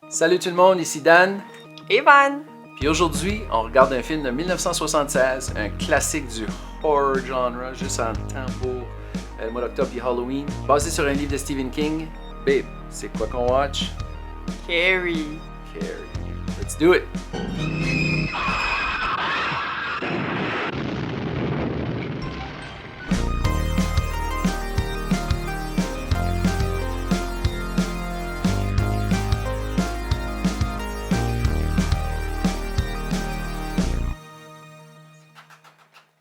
Salut tout le monde, ici Dan. Evan! Puis aujourd'hui, on regarde un film de 1976, un classique du horror genre, juste en temps pour le mois d'octobre et Halloween, basé sur un livre de Stephen King. Babe, c'est quoi qu'on watch? Carrie. Carrie. Let's do it!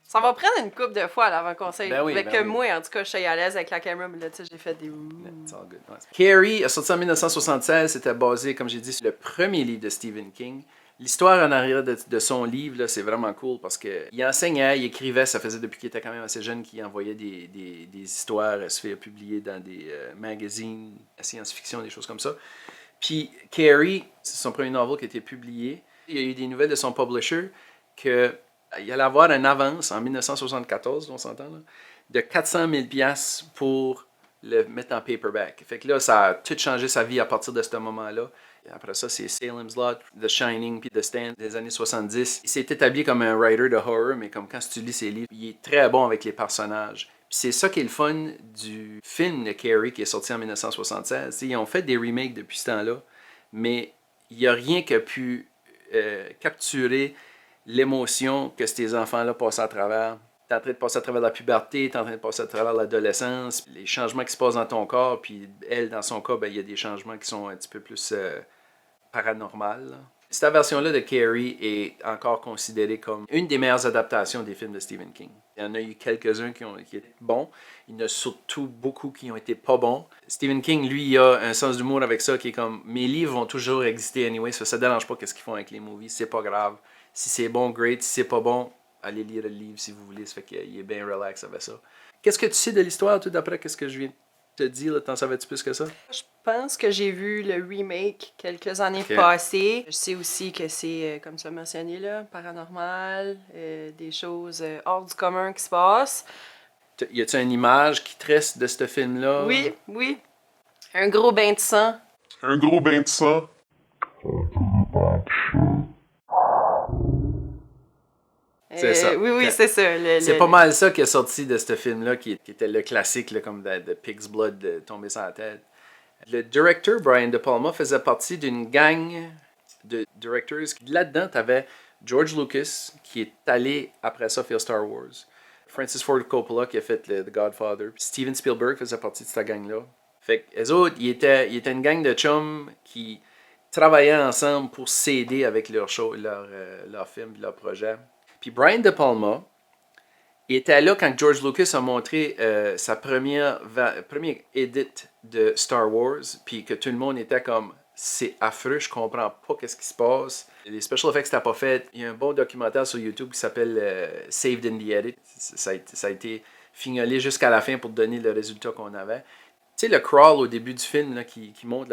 Ça va prendre une couple de fois là, avant qu'on s'aille. Ben oui, avec ben oui. moi, en tout cas, je suis à l'aise avec la caméra, mais là, tu sais, j'ai fait des It's all good. Ouais. Carrie a sorti en 1976, c'était basé, comme j'ai dit, sur le premier livre de Stephen King. L'histoire en arrière de son livre, là, c'est vraiment cool parce qu'il enseignait, il écrivait, ça faisait depuis qu'il était quand même assez jeune qu'il envoyait des histoires se faire publier dans des magazines, science-fiction, des choses comme ça. Puis Carrie, c'est son premier novel qui a été publié. Il y a eu des nouvelles de son publisher qu'il allait avoir une avance en 1974, on s'entend, là, de 400 000 $ pour le mettre en paperback. Fait que là, ça a tout changé sa vie à partir de ce moment-là. Et après ça, c'est Salem's Lot, The Shining, puis The Stand des années 70. Il s'est établi comme un writer de horror, mais comme quand tu lis ses livres, il est très bon avec les personnages. Puis c'est ça qui est le fun du film de Carrie qui est sorti en 1976. T'sais, ils ont fait des remakes depuis ce temps-là, mais il n'y a rien qui a pu capturer l'émotion que ces enfants-là passent à travers. T'es en train de passer à travers la puberté, t'es en train de passer à travers l'adolescence, les changements qui se passent dans ton corps, puis elle, dans son cas, ben, il y a des changements qui sont un petit peu plus paranormales. Là. Cette version-là de Carrie est encore considérée comme une des meilleures adaptations des films de Stephen King. Il y en a eu quelques-uns qui étaient bons. Il y en a surtout beaucoup qui ont été pas bons. Stephen King, lui, il a un sens d'humour avec ça qui est comme mes livres vont toujours exister anyway, ça ne dérange pas qu'est-ce qu'ils font avec les movies, c'est pas grave. Si c'est bon, great. Si c'est pas bon, allez lire le livre si vous voulez. Ça fait qu'il est bien relax avec ça. Qu'est-ce que tu sais de l'histoire, tout d'après qu'est-ce que je viens de te dire? T'en savais-tu plus que ça? Je pense que j'ai vu le remake quelques années Ok. passées. Je sais aussi que c'est, comme tu as mentionné, là, paranormal, des choses hors du commun qui se passent. Y a-tu une image qui tresse de ce film-là? Oui, oui. Un gros bain de sang. Un gros bain de sang. C'est ça. Oui, oui, Ok. c'est ça. C'est pas mal ça qui est sorti de ce film-là, qui était le classique, là, comme de Pig's Blood, de tomber sur la tête. Le directeur Brian De Palma faisait partie d'une gang de directors. Là-dedans, tu avais George Lucas, qui est allé après ça faire Star Wars. Francis Ford Coppola, qui a fait The Godfather. Puis Steven Spielberg faisait partie de cette gang-là. Fait que les autres, ils étaient une gang de chums qui travaillaient ensemble pour s'aider avec leurs shows, leurs films, leurs projets. Puis Brian De Palma était là quand George Lucas a montré sa première edit de Star Wars, puis que tout le monde était comme c'est affreux, je comprends pas qu'est-ce qui se passe. Les special effects n'étaient pas fait. Il y a un bon documentaire sur YouTube qui s'appelle Saved in the Edit. Ça a été fignolé jusqu'à la fin pour donner le résultat qu'on avait. Tu sais, le crawl au début du film là, qui montre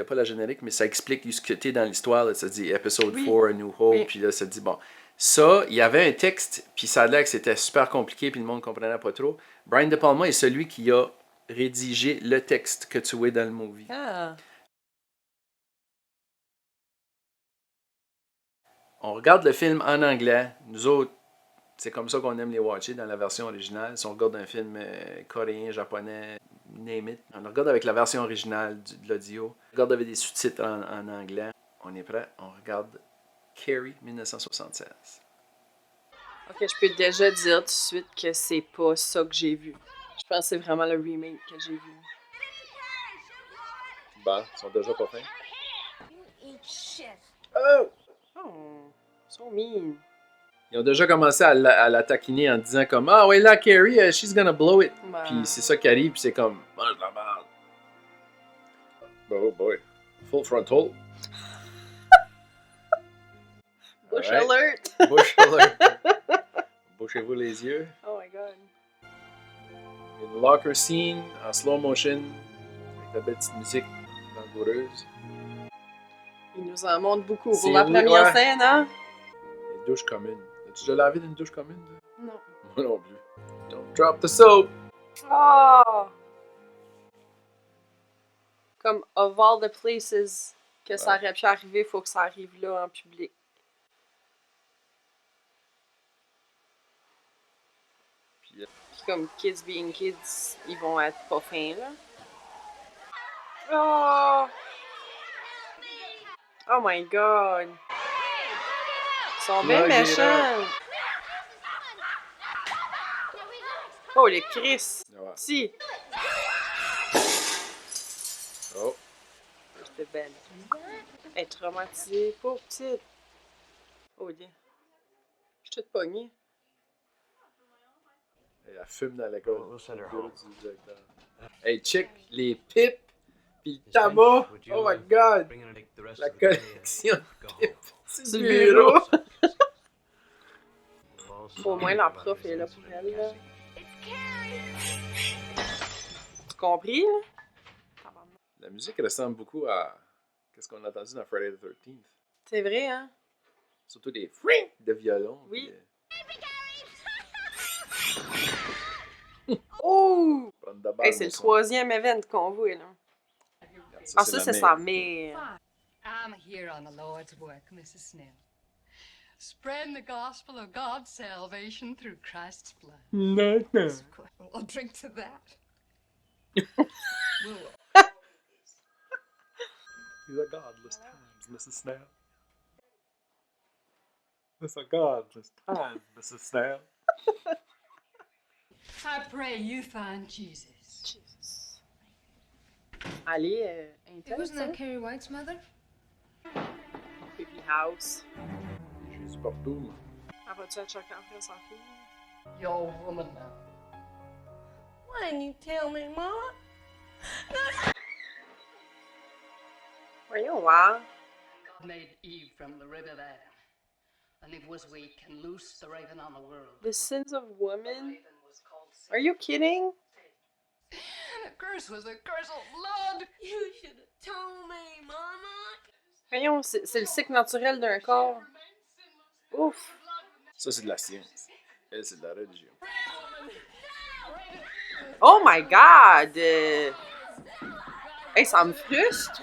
pas la générique, mais ça explique ce que tu es dans l'histoire. Là, ça dit Episode 4, A New Hope, Oui. puis là, ça dit bon. Ça, il y avait un texte, puis ça a l'air que c'était super compliqué, puis le monde ne comprenait pas trop. Brian De Palma est celui qui a rédigé le texte que tu vois dans le movie. Ah. On regarde le film en anglais. Nous autres, c'est comme ça qu'on aime les watcher dans la version originale. Si on regarde un film coréen, japonais, name it, on le regarde avec la version originale de l'audio. On regarde avec des sous-titres en anglais. On est prêt? On regarde Carrie 1976. Ok, je peux déjà dire tout de suite que c'est pas ça que j'ai vu. Je pense que c'est vraiment le remake que j'ai vu. Bon, ils sont déjà pas fins. You eat shit. Oh! Oh, so mean. Ils ont déjà commencé à la taquiner en disant comme ah ouais là Carrie, she's gonna blow it. Bah. Puis c'est ça qui arrive, puis c'est comme mange la merde. Oh boy. Full frontal. Bush Alright. alert! Bush alert. Bouchez-vous les yeux. Oh my god. Une locker scene en slow motion avec la belle petite musique langoureuse. Il nous en montre beaucoup C'est pour la vrai, première ouais. scène, hein? Les douches communes. As-tu déjà lavé dans une douche commune? Toi? Non. Moi non plus. Don't drop the soap. Oh! Comme of all the places Que ça aurait pu arriver, faut que ça arrive là en public. Puis, Puis comme kids being kids, ils vont être pas fins là. Oh! Oh my god! Ils sont bien Plug it méchants! Oh les Chris! ouais. Si! Oh, J'étais belle. Elle est traumatisée, pauvre petite. Oh yeah. Je suis toute pognée. elle fume dans l'école. We'll send her Le bureau home. du directeur. Hey, check les pipes pis le tabac. Would you, Oh my god! bring in and take the rest La of the pay and collection go de home? pipes. C'est le bureau. We'll all Au moins sign la about prof his est là pour incident, elle là. Cassie. It's Carrie. Tu compris là? Tabarnak. La musique ressemble beaucoup à qu'est-ce qu'on a entendu dans Friday the 13th. C'est vrai hein? Surtout des fring de violon. Oui. Puis, Oh! prendre de balle, Hey, c'est mon le son. troisième event qu'on voit là. Regarde, Ah ça la c'est mère. sa mère. I'm here on the Lord's work, Mrs. Snell. Spreading the gospel of God's salvation through Christ's blood. Of course, I'll drink to that. We'll These are godless times, Mrs. Snell. These are godless times, Mrs. Snell. I pray you find Jesus. Jesus. Allez, intense hein? Carrie White's mother? Baby house. Je suis partout, moi. Elle va-tu être choquée après sa fille? You're a woman now. Why didn't you tell me, Mama? Voyons voir. God made Eve from the rib of Adam, and it was weak and loosed the raven on the world. The sins of women? Raven was called sin. Are you kidding? And a curse was a curse of blood. You should have told me, Mama. Voyons, c'est le cycle naturel d'un corps. Ouf. Ça, c'est de la science. Elle, c'est de la religion. Oh my god! Hey, ça me frustre.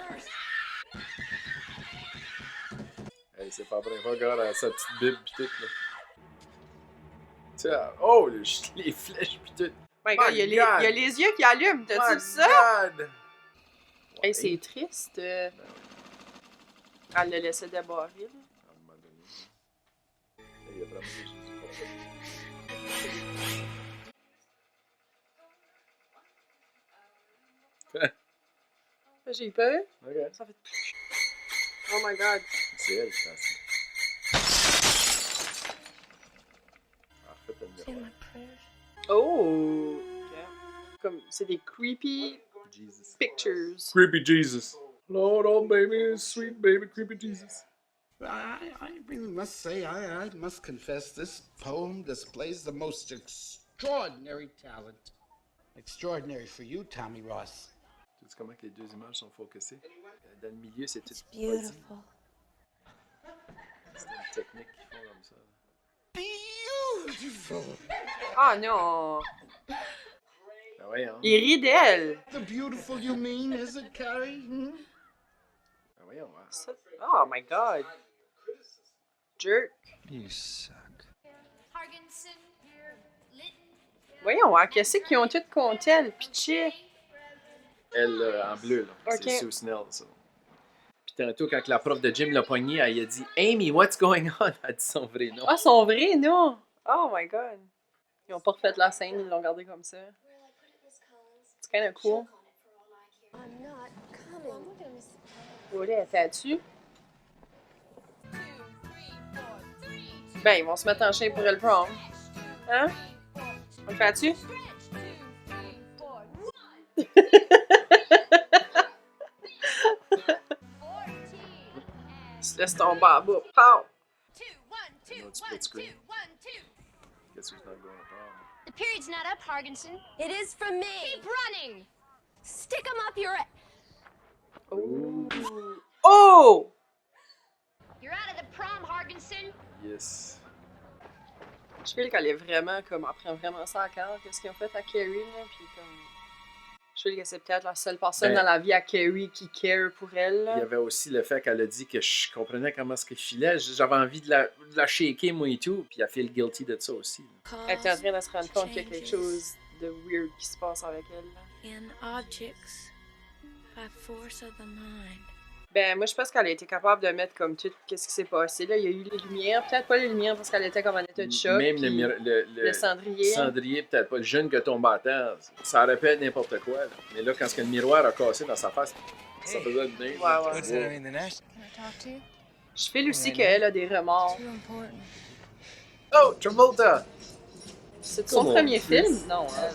Elle, c'est pas vrai. Regarde à sa petite bible pis tout, là. Tiens, oh, les flèches pis tout. My god, My il y a God. les yeux qui allument. T'as-tu My vu ça? God! Hey, c'est triste. Elle l'a laissé débarrer. Là. À un moment donné. Il y a vraiment des Jésus pour ça. J'ai eu peur. Ok. Ça fait... Oh my god. C'est elle, je pense. Ah, faites une miroir. Oh! Ok. Comme, c'est des creepy Jesus. pictures. Creepy Jesus. Lord, oh baby, sweet baby, creepy Jesus. I really must say, I must confess, this poem displays the most extraordinary talent. Extraordinary for you, Tommy Ross. Tu sais comment que les deux images sont focusées? Dans le milieu, c'est tout petit. Beautiful. C'est une technique qu'ils font comme ça. Beautiful. Ah non! Ben voyons. Il rit d'elle. The beautiful you mean, is it, Carrie? Hmm? Ben voyons, hein. Ça- Oh my god. Jerk. You suck. Parkinson, Litton. Voyons, hein, qu'est-ce qu'ils ont toutes contre elle? Pitché. Elle, en bleu, là. Ok. C'est Sue Snell, ça. Puis tantôt, quand la prof de gym l'a poignée, elle a dit « Amy, what's going on? » Elle a dit son vrai nom. Ah, son vrai, non? Oh my god. Ils ont pas refait la scène, ils l'ont gardé comme ça. C'est kind of cool. I'm not coming. Voilà, elle était dessus. Ben, ils vont se mettre en chien pour le prom. Hein? On le fait dessus? Se laisse tomber en bas. Pow! No, it's split screen. Guess who's not going to prom? The period's not up, Parkinson. It is from me. Keep running. Stick 'em up your. Oh! Oh! You're out of the prom, Parkinson. Yes. Je feel qu'elle est vraiment comme, elle prend vraiment ça à cœur, qu'est-ce qu'ils ont fait à Carrie, là, puis comme... Je trouve que c'est peut-être la seule personne Ben- dans la vie à Carrie qui care pour elle. là. Il y avait aussi le fait qu'elle a dit que je comprenais comment ce qu'elle filait. J'avais envie de la shaker, moi et tout. Puis elle fait le guilty de ça aussi. Elle était en train de se rendre compte qu'il y a quelque chose de weird qui se passe avec elle. là. in objects by force of the mind. Ben, moi, je pense qu'elle a été capable de mettre comme tout qu'est-ce qui s'est passé. Là. Il y a eu les lumières, peut-être pas les lumières parce qu'elle était comme en état de choc. Même puis le cendrier. cendrier, peut-être pas le jeune qui a tombé à terre. Ça aurait pu être n'importe quoi. Là. Mais là, quand le miroir a cassé dans sa face, ça faisait le nez. Ouais, ouais. What's that? I mean, the national. Can I talk to you? Je file aussi qu'elle a des remords. Too important. Oh, Travolta! C'est son Come on, premier Chris. film? Non. Hein.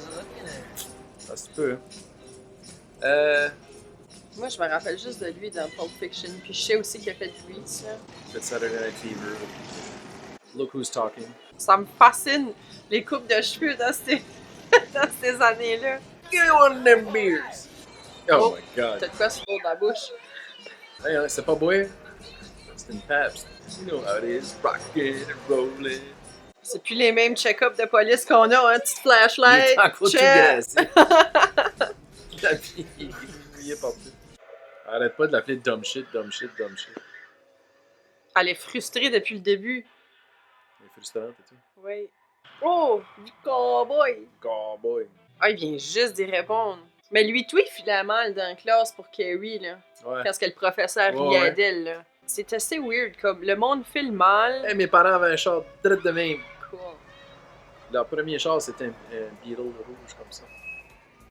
Ah, c'est peu. Moi, je me rappelle juste de lui dans Pulp Fiction. Puis je sais aussi qu'il a fait Grease. Là. Fait Saturday Night Fever. Look Who's Talking. Ça me fascine, les coupes de cheveux dans ces, dans ces années-là. Get one of them beers! Oh, my God. T'as de quoi sur le bord de la bouche? Hey, hein, c'est pas boire? C'est une Pabst. You know how it is. Rockin' and rollin'. C'est plus les mêmes check-up de police qu'on a, hein, petite Il flashlight. est encore tout check. grassé. La fille, il est mouillé partout. Arrête pas de l'appeler dumb shit, dumb shit, dumb shit. Elle est frustrée depuis le début. Il est frustrant et tout. Oui. Oh, du cowboy. Cowboy. Ah, il vient juste d'y répondre. Mais lui, tout, il filait mal dans la classe pour Carrie, là. Ouais. Quand ce que le professeur Ouais, riait ouais. d'elle, là. C'est assez weird, comme le monde file mal. Hey, mes parents avaient un char direct de même. Cool. Leur premier char, c'était un Beetle rouge comme ça.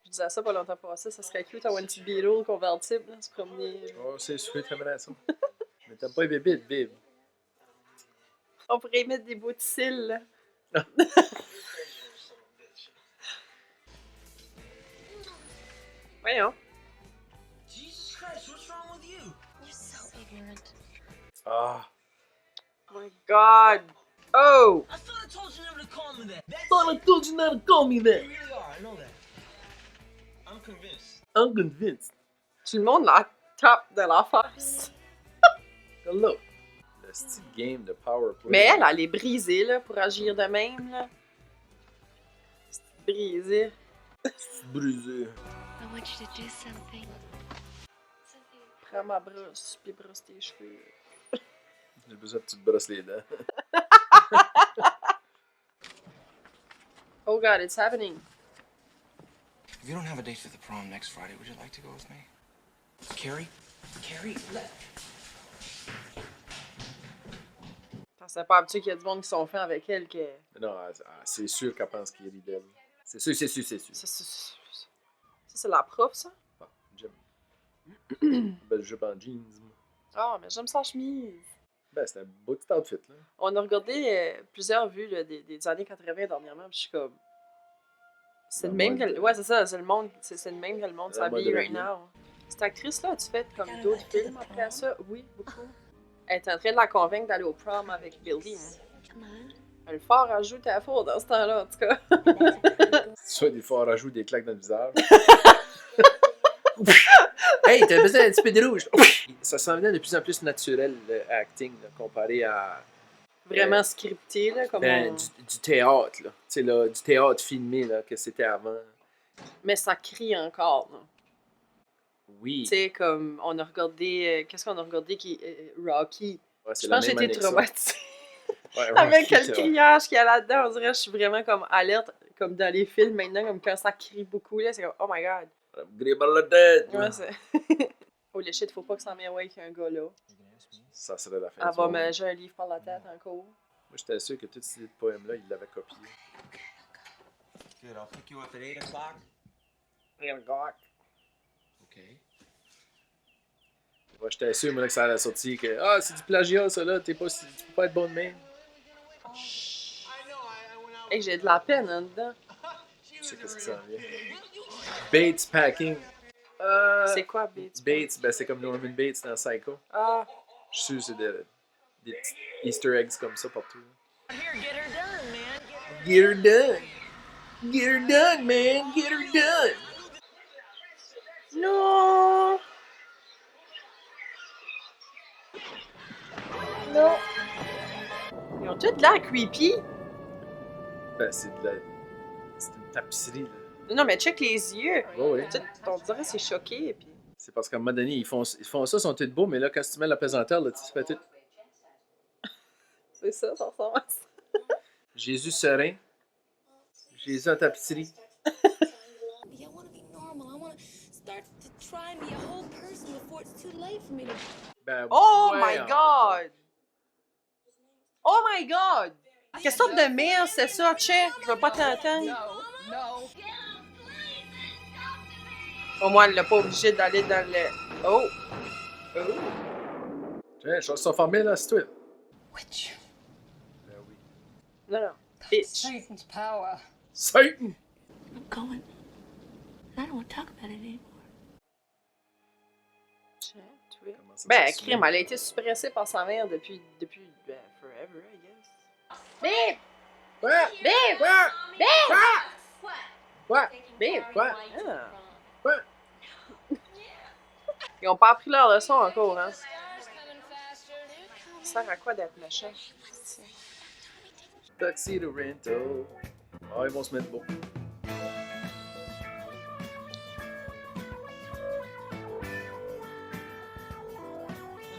Je disais ça pas longtemps passé, ça serait cute avoir une petite Beetle convertible, là, se promener. Oh, c'est sûr, t'aimerais ça. Mais t'as pas les bébés, Bib. On pourrait y mettre des beaux de cils, là. Voyons. Jesus Christ, what's wrong with you? You're so ignorant. Ah. Oh my god. Oh! I thought I told you never to call me that. That's Thought I told you not to call me that. You really are, I know that. I'm convinced. I'm convinced. Tout le monde la tape de la face. Hello. Le style game de power play. Mais elle est brisée, là, pour agir de même, là. C'est brisée. C'est brisé. I want you to do something. Prends ma brosse, puis brosse tes cheveux. J'ai besoin que tu te brosses les dents. Oh god, it's happening. If you don't have a date for the prom next Friday, would you like to go with me? Carrie? Carrie, let. C'est pas habitué qu'il y a du monde qui sont faits avec elle que... Non, c'est sûr qu'elle pense qu'il rit d'elle. C'est sûr, c'est sûr, c'est sûr. Ça, c'est la prof, ça? Bon, j'aime. Belle jupe en jeans. Moi. Ah, mais j'aime sa chemise. Ben, c'est un beau petit outfit, là. On a regardé plusieurs vues là, des années 80 dernièrement, puis je suis comme... C'est La le même mode, que... Ouais, c'est ça, c'est le monde, c'est le même que le monde La mode s'habille right revient. now. Cette actrice-là, as-tu fait comme d'autres films après ça? Oui, beaucoup. Elle est en train de la convaincre d'aller au prom avec Billy. Hein. Come on. Le fort ajoute à faux dans ce temps-là, en tout cas. Soit des fois, on rajoute des claques dans le visage. Hey, t'as besoin d'un petit peu de rouge. Ça s'en venait de plus en plus naturel, le acting, là, comparé à Vraiment scripté, là, comme ben, du théâtre, là. Tu sais, là, du théâtre filmé, là, que c'était avant. Mais ça crie encore, là. Oui. Tu sais, comme, on a regardé... qu'est-ce qu'on a regardé qui... Rocky. Ouais, c'est Je la pense que même j'ai année été que ça. traumatisée. Ouais, Avec Rocky, le ça. criage qu'il y a là-dedans, on dirait que je suis vraiment comme alerte, comme dans les films maintenant, comme quand ça crie beaucoup, là, c'est comme, oh my god. Grip on the dead. Ouais, c'est... oh le shit, faut pas que ça m'éloigne avec un gars là. Ça serait la fin Elle du va monde. manger un livre par la tête encore. Moi, j'étais sûr que tous ces poèmes-là, il l'avait copié. Good, I'll pick you up at 8 o'clock. Okay. Moi, j'étais sûr, moi, là, que ça allait sortir que ah, c'est du plagiat, ça, là, tu peux pas être bon de même. Hey, j'ai de la peine en dedans. Tu sais qu'est-ce que ça en vient. Bates Packing. C'est quoi, Bates? Bates, ben, c'est comme Norman Bates dans Psycho. Ah, Je suis sûr que c'est des petits Easter eggs comme ça partout. Here, get her done, man. Get her done! Get her done, man! Get her done! non! Non! Ils ont tous l'air creepy. Ben, c'est une tapisserie, là. Non, mais check les yeux. Ouais, ouais. Tu sais, on dirait que c'est choqué. Puis... C'est parce qu'à un moment donné, ils font ça, ils sont tous beaux, mais là, quand tu mets la pesanteur, là, tu te fais tout. C'est ça ressemble à ça. Jésus serein. Jésus à tapisserie. I want to be normal. I want to start to try and be a whole person before it's too late for me to. Ben, Oh ouais, my god! Oh my god! Quelle sorte de merde c'est ça, Che? Je veux pas t'entendre. No. Au moins, elle l'a pas obligé d'aller dans le... Oh! Oh! Tiens, je suis formé là, c'est toi. Witch. Ben oui. Non, non. Bitch. Satan's power. Satan! I'm going. I don't want to talk about it anymore. Comment ça, Ben, ça se crime, fait? elle a été suppressée par sa mère depuis ben, forever, I guess. Bip! Quoi? Bip! Quoi? Bip! Quoi? Bip! Quoi? Ah. Quoi? Ils ont pas appris leur leçon encore, hein? Ça sert à quoi d'être méchant? Tuxedo Rental. Ah, ils vont se mettre beau.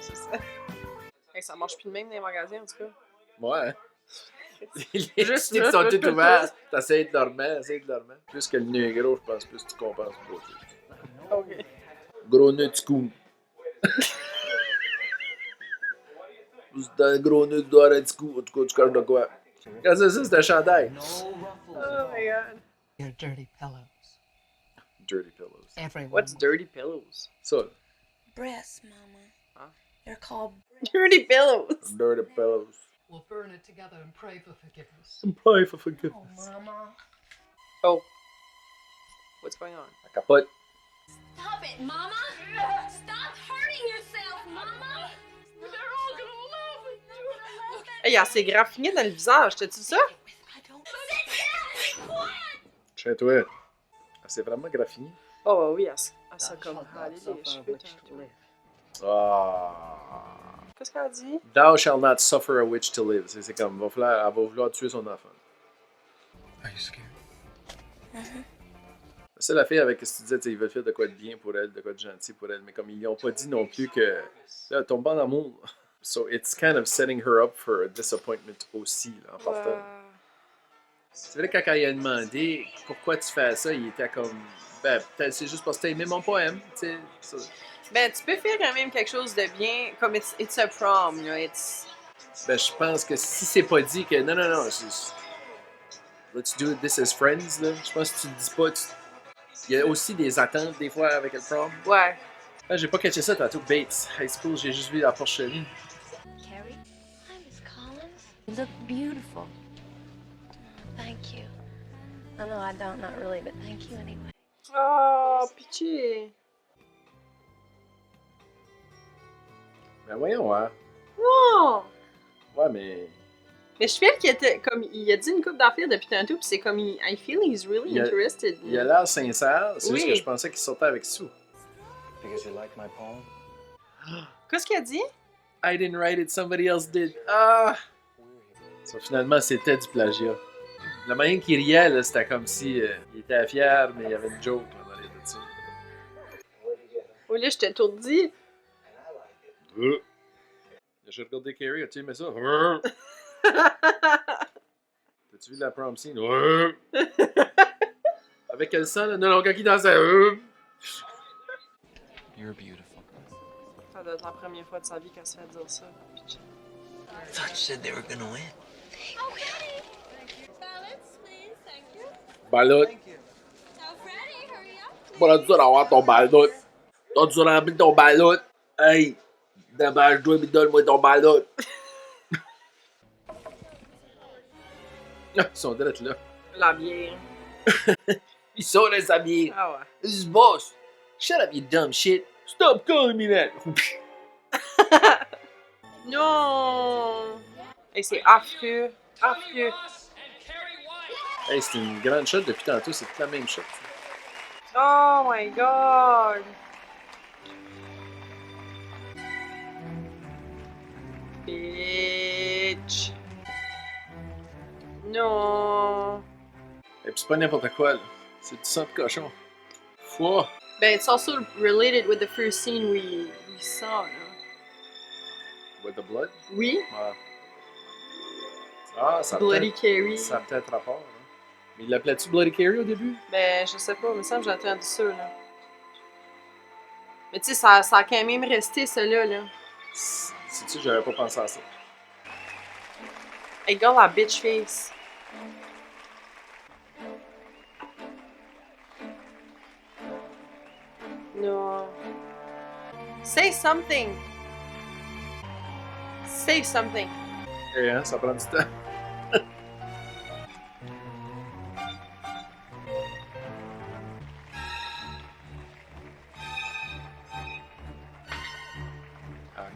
C'est ça. Hey, ça marche plus de même dans les magasins, en tout cas. Ouais. Les Juste tips là, sont tout, tous tout, ouverts. T'essayes de dormir, Plus que le nœud est gros, je pense, plus tu compenses gros. OK. Gros nœud de coup. Plus dans le gros nœud, tu dois avoir un petit coup. En tout cas, tu caches de quoi. Qu'est-ce que c'est un chandail? Oh my god. Your dirty pillows. Dirty pillows. Everyone. What's dirty pillows? Ça, là. Breasts, Mama. Huh? They're called. Dirty pillows! Dirty pillows. We'll burn it together and pray for forgiveness. Pray for forgiveness. Mama. Oh. What's going on? La capote. Stop it, Mama! Stop hurting yourself, Mama! They're all gonna laugh at you! Hey, il a ses graffinées dans le visage, t'as-tu ça? I don't. Sit down! Quiet! Chez toi. Ah, c'est vraiment graffiné. Oh oui, elle s'est comme râlé les cheveux tantôt. Ah. Qu'est-ce qu'elle a dit? Thou shall not suffer a witch to live. C'est comme, elle va vouloir tuer son enfant. Are you scared? C'est la fille avec ce que tu disais, ils veulent faire de quoi de bien pour elle, de quoi de gentil pour elle, mais comme ils n'ont pas dit non plus que là, elle tombe en amour. So it's kind of setting her up for a disappointment aussi, là, en partant. C'est vrai, quand elle a demandé pourquoi tu fais ça, il était comme, ben, peut-être c'est juste parce que t'as aimé mon poème, tu sais. Ça. Ben, tu peux faire quand même quelque chose de bien, comme it's a prom, là, Ben, je pense que si c'est pas dit que non, let's do this as friends, là, je pense que tu le dis pas, il y a aussi des attentes des fois avec le prom. Ouais. Ah, j'ai pas catché ça tantôt, Bates. High school, j'ai juste vu la porcherie. Carrie? Hi, Miss Collins. You look beautiful. Thank you. I know I don't, not really, but thank you anyway. Oh, pitié. Ben voyons, hein. Non! Ouais, mais... Mais je feel qu'il était comme, il a dit une couple d'affaires depuis tantôt, pis c'est comme, I feel he's really interested. Il a l'air sincère, c'est Oui. juste que je pensais qu'il sortait avec Sue. Because you like my poem? Qu'est-ce qu'il a dit? I didn't write it, somebody else did. Ah! So, finalement, c'était du plagiat. La manière qu'il riait, là, c'était comme si il était fier, mais il y avait une joke là, dans les deux dessus. Oui, là, j'étais étourdie. J'ai regardé Carrie, as-tu aimé ça? T'as-tu vu la prom scene? Avec quel sang, là? Non, quand il dansait. You're beautiful. Ça doit être la première fois de sa vie qu'elle se fait dire ça. Pitié. I thought you said they were gonna win. Okay. Balance, please. Thank you. Ballot. Now, Freddie, hurry up. Voilà, tu dois avoir ton ballot. Toi, tu dois remplir ton ballot. Hey, débâche-toi et donne-moi ton ballot. Ils sont direct là. La bière. Ils sont les amis. Ah ouais. This is boss. Shut up, you dumb shit. Stop calling me that. Non! Hey, c'est affreux. Affreux. Hey, c'est une grande shot depuis tantôt, c'est toute la même shot. Oh my god! Bitch! Non! Et puis c'est pas n'importe quoi, là. C'est du sang de cochon. Foie. Ben, it's also related with the first scene we saw, là. With the blood? Oui, Ouais. Ah, ça a Bloody peut-être... Carrie. Ça a peut-être rapport. Hein. Mais il l'appelait-tu Bloody Carrie au début? Ben, je sais pas, il me semble que j'ai entendu ça, là. Mais tu sais, ça a quand même resté, ça là. Sais-tu, j'avais pas pensé à ça. Hey, regarde la bitch face. No. Say something. Say something. Et hein, ça prend du temps.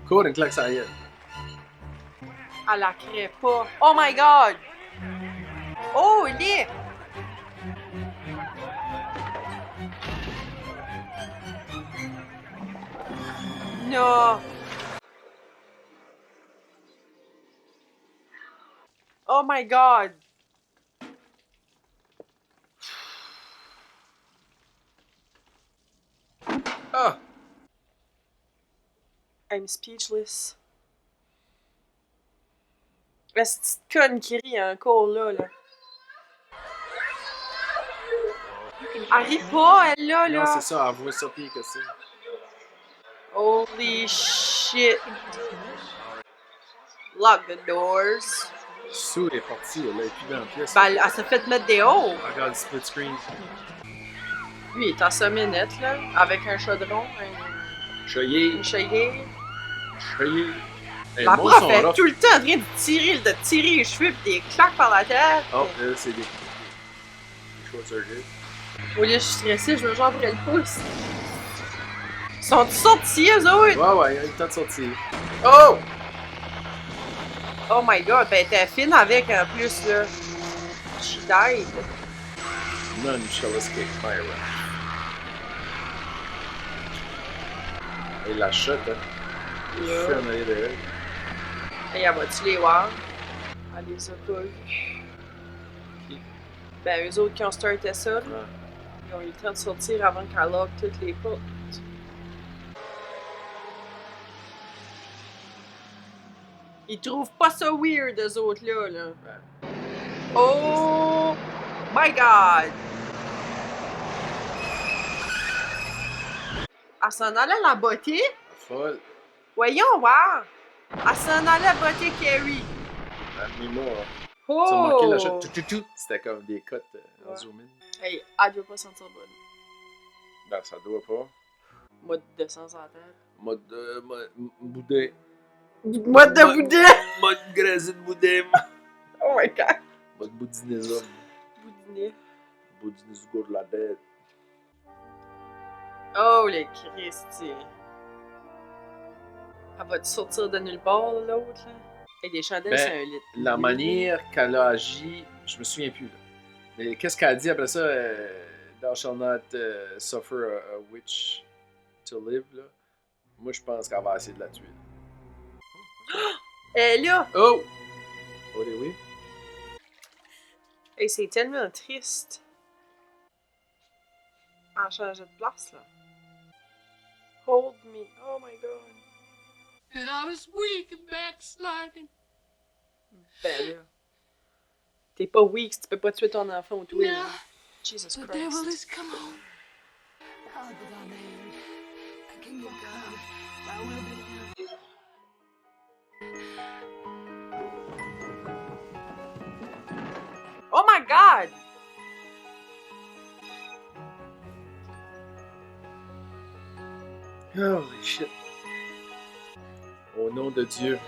Encore une claque sur la gueule. Elle la crée pas. Oh my god! Oh, il est! No! Oh my god! Ah! I'm speechless. La petite conne qui rit encore là. Elle rit pas, elle là, Non, là. c'est ça, envoie ça pire que ça. Holy shit. Lock the doors. Sue est partie, elle a plus dans la pièce. Ben, elle s'est fait mettre des hauts. Regarde le split screen. Lui, il est en somminette, là, avec un chaudron, Choyer, une chaillée. choyer. Hey, La le monde prof sont est rough. tout le temps en train de tirer les cheveux pis des claques par la tête. Oh, là, c'est des short circuit. Au lieu de je suis stressée, je me joue après le pouce. Sont-ils sortis, eux autres? Ouais, il a eu le temps de sortir. Oh! Oh my god, ben t'es fine avec en plus, là. She died. None shall escape my wrath. Et la shot, hein. Le Yeah. feu en arrière de elle. Et elle va-tu les voir? Elle les a pas vus. Ben, eux autres qui ont starté ça, là, Ouais. ils ont eu le temps de sortir avant qu'elle lock toutes les portes. Ils trouvent pas ça weird, eux autres-là, là. Ouais. Oh my god! Elle s'en allait la botter? Folle. Voyons voir! Elle s'en allait botter Carrie. Amène-moi. Oh! Tu as marqué la shot. Tout. C'était comme des cotes en Ouais. zoom in. Hey, elle doit pas sentir bonne. Ben, ça doit pas. Moi de sens en tête. Mode boudin. Mode de boudin! Mode grasé de boudin. Oh my god! Mode boudinisme. Boudinet. Boudinisme go de la tête. Oh le Christy! Elle va-tu sortir de nulle part, l'autre, là? Et des chandelles, Ben, c'est un lit. La manière qu'elle a agi, je me souviens plus. Là. Mais qu'est-ce qu'elle a dit après ça? Thou shall not suffer a witch to live. Là. Moi, je pense qu'elle va essayer de la tuer. Elle est là! Oh! Oh, oui. Et c'est tellement triste. Elle a changé de place, là. Hold me. Oh my god. And I was weak and backsliding. Ben là. T'es pas weak si tu peux pas tuer ton enfant ou toi. No. là. Jesus The devil Christ. has come home. How did I name? The kingdom come. Thy will be done. Oh my god! Holy shit. Au nom de Dieu.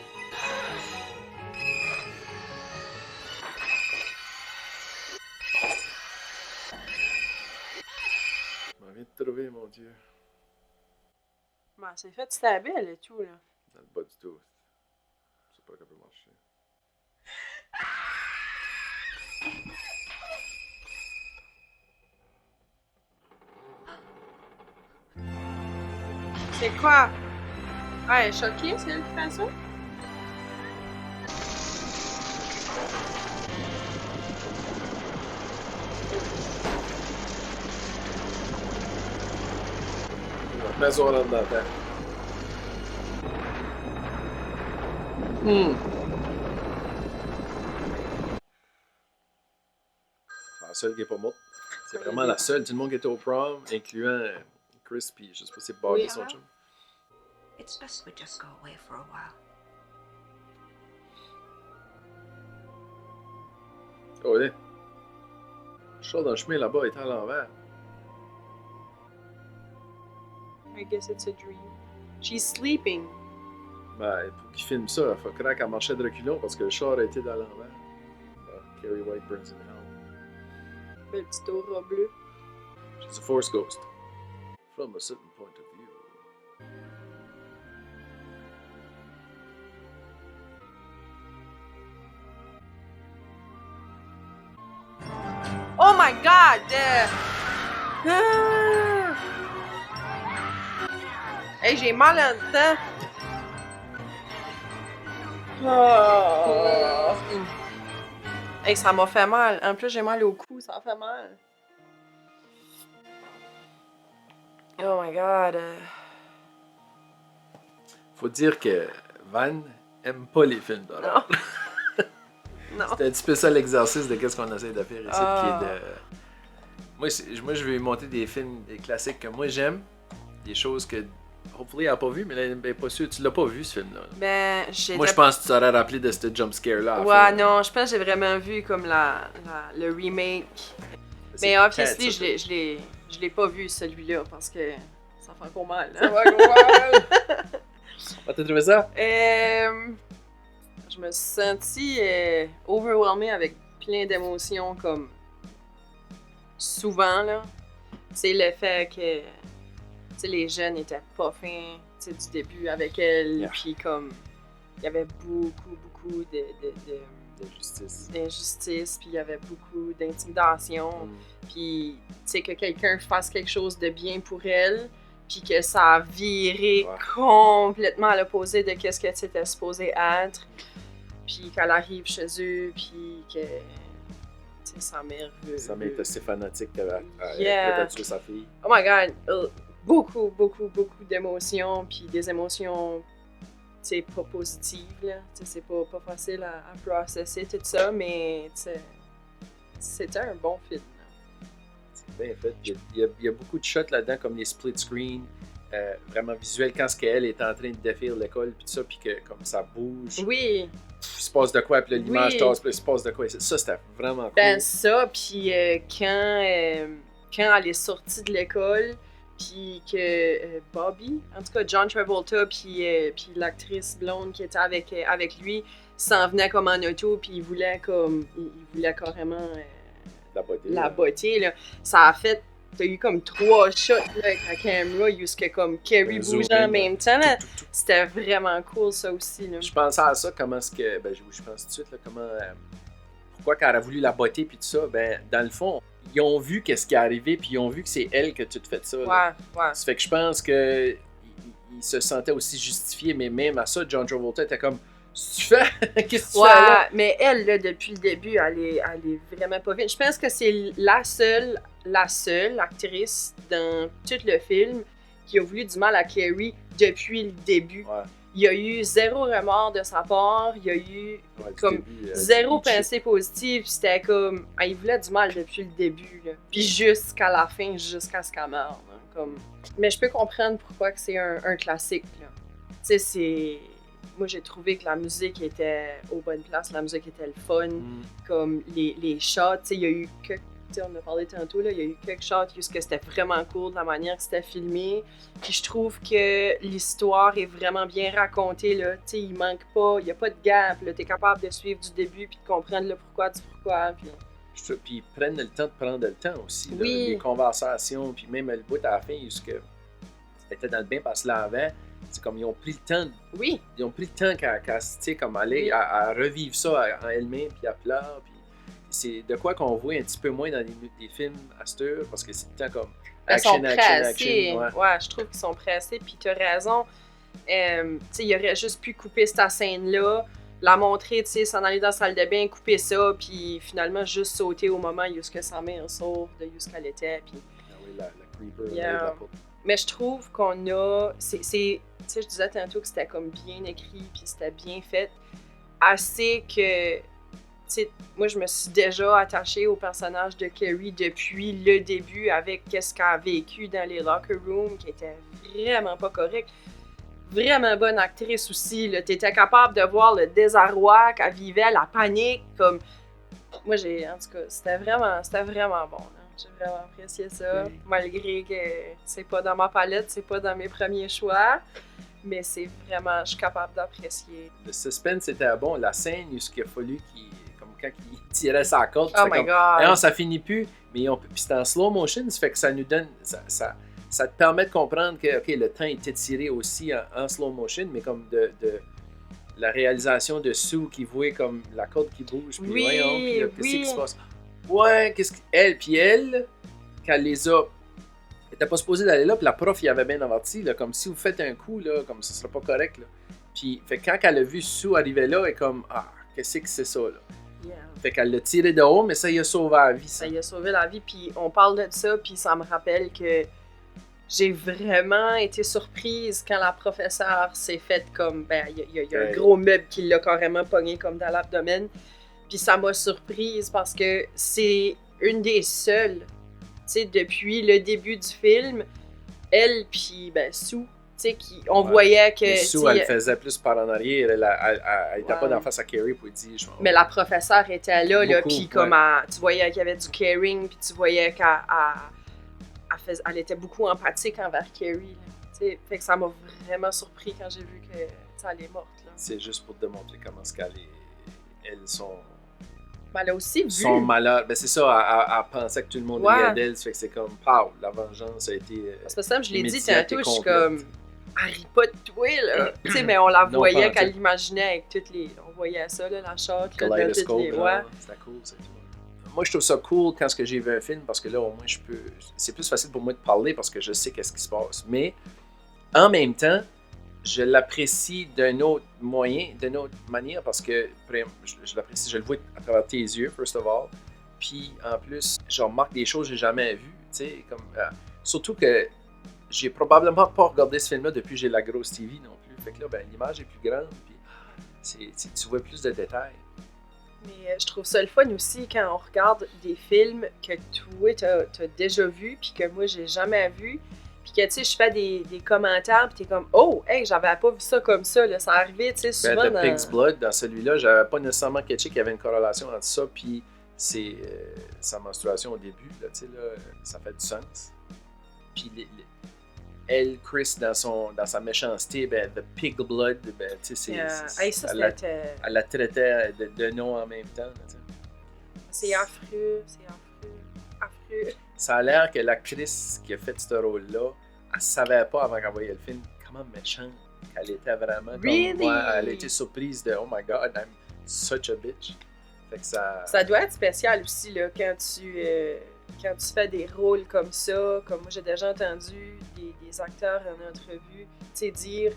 Je m'en viens de trouver, mon Dieu. Ben, c'est fait stabber, elle et tout, là. Dans le bas du dos. Je sais pas qu'elle peut marcher. C'est quoi? Ah, elle est choquée, c'est elle qui fait ça? mets son rentre dans la terre. C'est la seule qui est pas morte. C'est vraiment la seule. Tout le monde qui était au prom, incluant Chris, puis je sais pas si c'est Bobby, son chum. It's best we just go away for a while. Oh, là. Je sors dans le chemin là-bas, il est à l'envers. I guess it's a dream. She's sleeping. Ben, pour qu'il filme ça, il faudrait qu'elle marchait de reculons parce que le char a été dans l'envers. Carrie White burns in hell. Belle petite aura bleue. She's a force ghost. From a certain point of view. Oh my god! Hey, j'ai mal en dedans. Oh. Hey, ça m'a fait mal. En plus, j'ai mal au cou, ça fait mal. Oh my god. Faut dire que Van aime pas les films d'horreur. Non. C'était un petit peu ça l'exercice de qu'est-ce qu'on essaie de faire ici. Qui est de... Moi, je vais monter des films, des classiques que moi j'aime. Des choses que, hopefully, elle n'a pas vu, mais elle n'est pas sûre. Tu l'as pas vu, ce film-là. Ben, moi, je pense que tu t'aurais rappelé de ce jump scare-là. Ouais, non, je pense que j'ai vraiment vu comme le remake. Mais obviously, je l'ai pas vu celui-là parce que ça fait encore mal. Hein? Ça va encore mal! Ah, t'as trouvé ça? Je me suis sentie overwhelmée avec plein d'émotions comme souvent là. C'est le fait que les jeunes étaient pas fins du début avec elle, puis comme il y avait beaucoup d'injustice, puis il y avait beaucoup d'intimidation, puis que quelqu'un fasse quelque chose de bien pour elle, puis que ça a viré complètement à l'opposé de ce que tu étais supposé être. Puis qu'elle arrive chez eux, puis que sa mère veut... Sa mère était assez fanatique qu'elle a tué sa fille. Oh my god! Beaucoup d'émotions, puis des émotions pas positives, là. C'est pas facile à processer tout ça, mais c'était un bon film. C'est bien fait. Il y a beaucoup de shots là-dedans, comme les split screen. Vraiment visuel quand elle est en train de défaire l'école puis tout ça, puis que comme ça bouge. Oui. Il se passe de quoi, puis l'image tasse, puis il se passe de quoi. Ça, c'était vraiment cool. Ben ça, puis quand elle est sortie de l'école, puis que Bobby, en tout cas John Travolta, puis l'actrice blonde qui était avec lui, s'en venait comme en auto, puis il voulait carrément la botter, là. Ça a fait... T'as eu comme 3 shots là, avec la caméra, jusqu'à comme Carrie bougeant en même temps. Là. C'était vraiment cool, ça aussi. Là. Je pensais à ça, comment est-ce que... Ben, je pense tout de suite, là, comment... pourquoi qu'elle a voulu la botter, puis tout ça. Ben, dans le fond, ils ont vu qu'est-ce qui est arrivé, puis ils ont vu que c'est elle que tu te fais ça. Là. Ouais. Ça fait que je pense que il se sentait aussi justifié, mais même à ça, John Travolta était comme... Tu fais? Qu'est-ce que tu fais là? Mais elle, là, depuis le début, elle est vraiment pas vite. Je pense que c'est la seule actrice dans tout le film qui a voulu du mal à Carrie depuis le début. Ouais. Il y a eu zéro remords de sa part, il y a eu comme zéro pensée positive. C'était comme, il voulait du mal depuis le début, là. Puis jusqu'à la fin, jusqu'à ce qu'elle meure. Hein, comme... Mais je peux comprendre pourquoi que c'est un classique. Tu sais, c'est... Moi, j'ai trouvé que la musique était aux bonnes places, la musique était le fun, comme les shots, tu sais, il y a eu que, on a parlé tantôt, là, il y a eu quelques shots où c'était vraiment cool de la manière que c'était filmé, puis je trouve que l'histoire est vraiment bien racontée, là, tu sais, il manque pas, il y a pas de gap, là, t'es capable de suivre du début puis de comprendre le pourquoi du pourquoi, puis... Puis ils prennent le temps de prendre le temps aussi, là, oui. Les conversations, puis même le bout à la fin, jusqu'à était dans le bain parce que là avant, c'est comme ils ont pris le temps. Oui. Ils ont pris le temps qu'à comme aller à revivre ça en elle-même, puis à pleurer. Puis c'est de quoi qu'on voit un petit peu moins dans des films à cette heure, parce que c'est tout le temps comme action. Ouais, je trouve qu'ils sont pressés, puis t'as raison. Tu sais, il aurait juste pu couper cette scène-là, la montrer, tu sais, s'en aller dans la salle de bain, couper ça, puis finalement juste sauter au moment où sa mère sort de où qu'elle était, puis... Ah oui, la creeper, Mais je trouve qu'on a... Tu sais, je disais tantôt que c'était comme bien écrit, puis c'était bien fait. Assez que... Tu sais, moi, je me suis déjà attachée au personnage de Carrie depuis le début avec qu'est-ce qu'elle a vécu dans les locker rooms, qui était vraiment pas correct. Vraiment bonne actrice aussi, là. T'étais capable de voir le désarroi qu'elle vivait, la panique, comme... Moi, en tout cas, c'était vraiment bon, là. J'ai vraiment apprécié ça, malgré que c'est pas dans ma palette, c'est pas dans mes premiers choix, mais c'est vraiment, je suis capable d'apprécier. Le suspense était bon, la scène où il a fallu comme quand il tirait sa corde, oh my god! Non, ça finit plus, mais puis c'est en slow motion, ça fait que ça nous donne, ça te permet de comprendre que ok, le temps est étiré aussi en slow motion, mais comme de la réalisation de Sue qui voit comme la corde qui bouge, puis voyons, puis là, qu'est-ce qui se passe? Ouais, elle, quand elle les a... Elle était pas supposée d'aller là, puis la prof, il avait bien averti, là, comme si vous faites un coup, là, comme ça sera pas correct, là. Puis, fait que quand elle a vu Sue arriver là, elle est comme, qu'est-ce que c'est ça, là? Yeah. Fait qu'elle l'a tiré de haut, mais ça y a sauvé la vie, ça. Ça y a sauvé la vie, puis on parle de ça, puis ça me rappelle que j'ai vraiment été surprise quand la professeure s'est faite comme, il y a un gros meuble qui l'a carrément pogné comme dans l'abdomen. Puis ça m'a surprise parce que c'est une des seules, tu sais, depuis le début du film, elle puis Sue, tu sais, on voyait que... Mais Sue, elle faisait plus par en arrière, elle était pas d'en face à Carrie pour dire... Mais la professeure était là, puis comme tu voyais qu'il y avait du caring, puis tu voyais qu'elle était beaucoup empathique envers Carrie, tu sais, fait que ça m'a vraiment surpris quand j'ai vu que elle est morte, là. C'est juste pour te démontrer comment ce qu'elle est... Elles sont... Elle a aussi vu. Son malheur. Ben c'est ça, elle pensait que tout le monde riait d'elle, ça fait que c'est comme, pow, la vengeance a été. C'est pour ça que je l'ai dit tantôt, je suis comme, elle rit pas de toi, là. Tu sais, mais on la voyait qu'elle l'imaginait avec toutes les. On voyait ça, là, la charte, là, de toutes les voix. C'était cool, c'est tout. Moi, je trouve ça cool quand j'ai vu un film parce que là, au moins, je peux. C'est plus facile pour moi de parler parce que je sais qu'est-ce qui se passe. Mais, en même temps, je l'apprécie d'une autre manière parce que je l'apprécie, je le vois à travers tes yeux, first of all. Puis en plus, je remarque des choses que j'ai jamais vues, tu sais, comme surtout que j'ai probablement pas regardé ce film-là depuis que j'ai la grosse TV non plus. Fait que là, l'image est plus grande, puis tu vois plus de détails. Mais je trouve ça le fun aussi quand on regarde des films que toi, t'as déjà vu, puis que moi, j'ai jamais vu. Puis que, tu sais, je fais des commentaires, puis t'es comme, oh, hey, j'avais pas vu ça comme ça, là. Ça arrivait, tu sais, souvent dans Pig's Blood, dans celui-là, j'avais pas nécessairement catché qu'il y avait une corrélation entre ça, puis sa menstruation au début, là, tu sais, là, ça fait du sens. Puis elle, Chris, dans sa méchanceté, the Pig Blood, tu sais, elle la traitait de nom en même temps, tu sais. C'est affreux. Ça a l'air que l'actrice qui a fait ce rôle-là, elle savait pas avant qu'elle voyait le film comment méchante elle était vraiment. Really? Comme moi, elle a été surprise de oh my god, I'm such a bitch. Fait que ça doit être spécial aussi là, quand tu fais des rôles comme ça, comme moi j'ai déjà entendu des acteurs en entrevue, tu sais, dire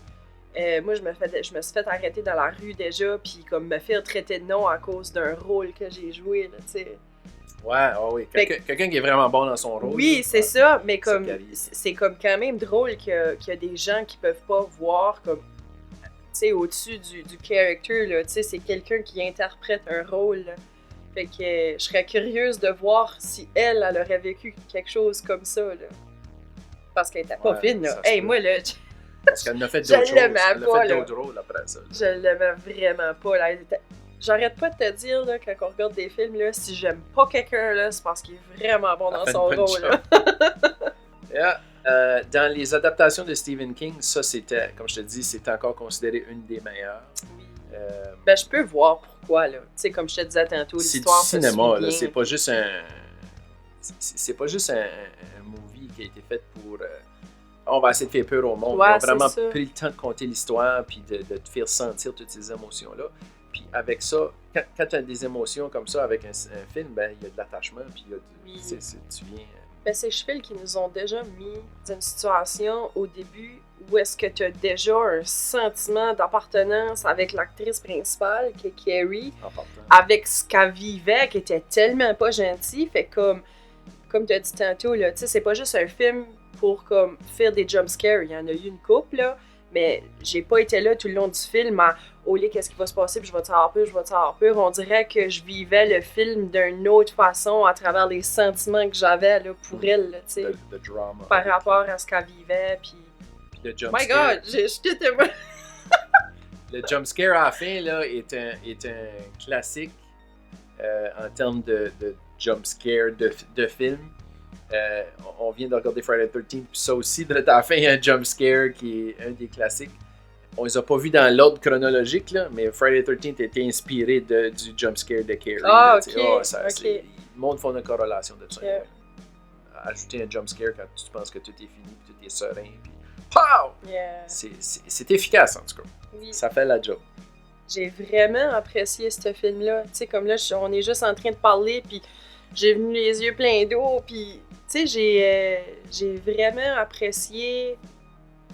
moi je me suis fait arrêter dans la rue déjà, puis comme me faire traiter de nom à cause d'un rôle que j'ai joué, là, tu sais. Ouais, oui. Quelqu'un qui est vraiment bon dans son rôle. Oui, c'est ça, mais comme c'est comme quand même drôle qu'il y a des gens qui peuvent pas voir comme, tu sais, au-dessus du character, là, tu sais, c'est quelqu'un qui interprète un rôle, là. Fait que je serais curieuse de voir si elle aurait vécu quelque chose comme ça, là. Parce qu'elle était pas fine, là. Hey, moi, là... Parce qu'elle n'a fait d'autres choses. Elle a fait d'autres rôles après ça. Là. Je l'aimais vraiment pas, là. J'arrête pas de te dire, là, quand on regarde des films, là, si j'aime pas quelqu'un, là, c'est parce qu'il est vraiment bon dans son rôle, là. Yeah. Dans les adaptations de Stephen King, ça, c'était, comme je te dis, c'était encore considéré une des meilleures. Oui. Je peux voir pourquoi, là. Tu sais, comme je te disais tantôt, l'histoire c'est du cinéma, là. C'est pas juste un movie qui a été fait pour... on va essayer de faire peur au monde. Ouais, on a vraiment pris le temps de conter l'histoire puis de te faire sentir toutes ces émotions-là. Puis avec ça, quand tu as des émotions comme ça avec un film, il y a de l'attachement, puis tu viens... c'est Cheville qui nous ont déjà mis dans une situation au début où est-ce que tu as déjà un sentiment d'appartenance avec l'actrice principale, qui est Carrie, avec ce qu'elle vivait, qui était tellement pas gentil. Fait comme tu as dit tantôt, là, c'est pas juste un film pour comme faire des jumpscares. Il y en a eu une couple, là, mais j'ai pas été là tout le long du film à « Oh, là, qu'est-ce qui va se passer? Puis je vais te avoir peur, je vais te avoir peur. » On dirait que je vivais le film d'une autre façon à travers les sentiments que j'avais là, pour elle, là, tu sais. Le drama. Par rapport à ce qu'elle vivait, puis... Le Oh my God! Je t'étais... Le jumpscare à la fin là, est un classique en termes de jumpscare de film. On vient de regarder Friday the 13th, puis ça aussi, à la fin, il y a un jumpscare qui est un des classiques. On les a pas vus dans l'ordre chronologique, là, mais Friday the 13th a été inspiré du jumpscare de Carrie. Ah, là, ok. Le monde fait une corrélation de ça. Yeah. Ajouter un jumpscare quand tu penses que tout est fini, puis tout est serein, puis pow! Yeah. C'est efficace, en tout cas. Oui. Ça fait la job. J'ai vraiment apprécié ce film-là. Tu sais, comme là, on est juste en train de parler, puis j'ai venu les yeux pleins d'eau, puis tu sais, j'ai vraiment apprécié,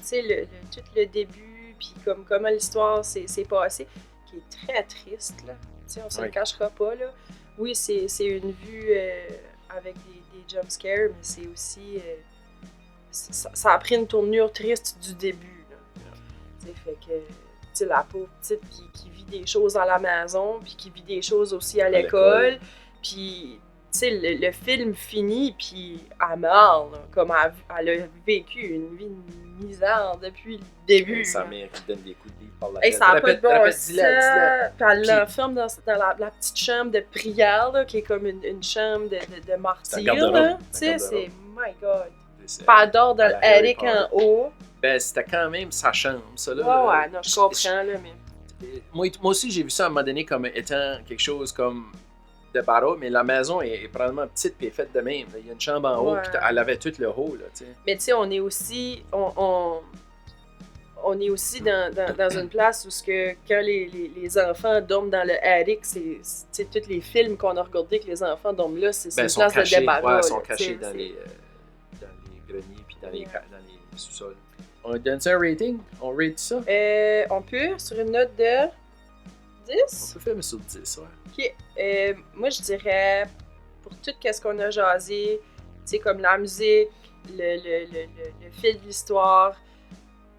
tu sais, tout le début, puis comme comment l'histoire s'est passée, qui est très triste, là. Tu sais, on se le cachera pas, là. Oui, c'est une vue avec des jumpscares, mais c'est aussi... ça a pris une tournure triste du début, là. Tu sais, fait que... Tu sais, la pauvre petite qui vit des choses à la maison, puis qui vit des choses aussi à l'école. Puis, tu sais, le film finit, puis elle meurt, là, comme elle a vécu une vie de misère depuis le début. Sa mère qui donne des coups de livre par la Hey, tête. ça n'a pas de bon Répète, sens. dis-le. Puis elle l'enferme dans la petite chambre de prière, là, qui est comme une chambre de martyr, là. Tu sais, c'est... My God. Puis elle dort dans l'attic en haut. Ben, c'était quand même sa chambre, ça, là. Ouais, non, je comprends, là, mais... Moi aussi, j'ai vu ça à un moment donné comme étant quelque chose comme de barreau, mais la maison est probablement petite et est faite de même. Il y a une chambre en haut, puis elle avait tout le haut, là, tu sais. Mais tu sais, on est aussi... On est aussi dans une place où ce que quand les enfants dorment dans le attic, c'est tous les films qu'on a regardés que les enfants dorment là, c'est une place de débarras. Ouais, ils sont cachés dans les greniers puis dans les sous-sols. On donne ça un rating? On rate ça? On peut, sur une note de 10? On peut faire sur 10, ouais. Ok. Moi, je dirais, pour tout ce qu'on a jasé, tu sais, comme la musique, le fil de l'histoire,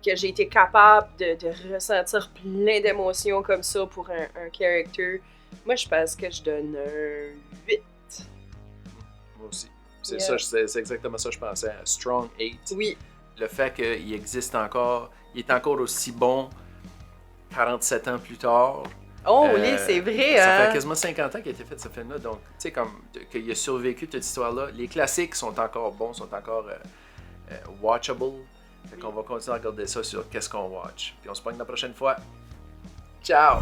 que j'ai été capable de ressentir plein d'émotions comme ça pour un character, moi, je pense que je donne un 8. Moi aussi. C'est exactement ça que je pensais. Un strong 8. Oui. Le fait qu'il existe encore, il est encore aussi bon 47 ans plus tard. Oh, oui, c'est vrai, hein? Ça fait quasiment 50 ans qu'il a été fait ce film-là. Donc, tu sais, comme qu'il a survécu toute cette histoire-là. Les classiques sont encore bons, sont encore watchable. Fait qu'on va continuer à regarder ça sur Qu'est-ce qu'on watch. Puis on se pogne la prochaine fois. Ciao!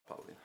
Pauline.